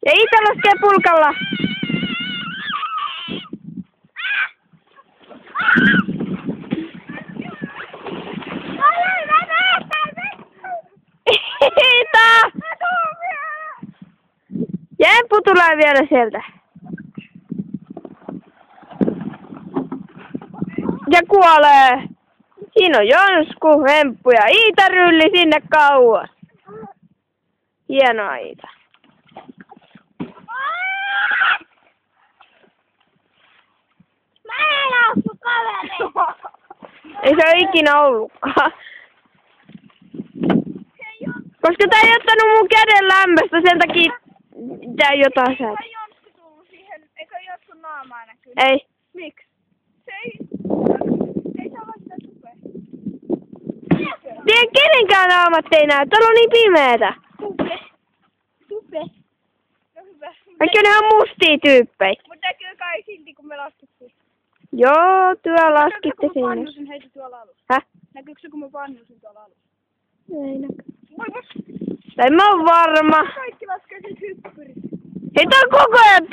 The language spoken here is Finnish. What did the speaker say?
Ja Iita laskee pulkalla. Iita! Ja Emppu tulee vielä sieltä. Ja kuolee. Siinä on Jonsku, Emppu ja Iita rylli sinne kauas. Hienoa, Iita. Mä en oo sun kaveri. Ei se ole ikinä ollutkaan. Koska tää ei ottanut mun käden lämmöstä, sen takia tää jotain säätä. Eikö Jonsku tullut siihen, eikö Jonskun naamaa näkynyt? Ei. Miksi? Se ei saa laittaa tupeen. Tien kenenkään naamat ei näy, täällä on niin pimeetä. Tupe. No hyvä. Eikö ne on mustia tyyppejä? Mut näkyy kai silti kun me laskettiin. Joo, työ laskitte Näkyykö kun mä sinne. pannusin heitä tuolla alussa? Häh? Näkyykö se kun mä pannusin tuolla alussa? Ei näky. Voi voi. En mä oo varma. Kaikki laskee sit hyppyrit. Ei tää on koko ajan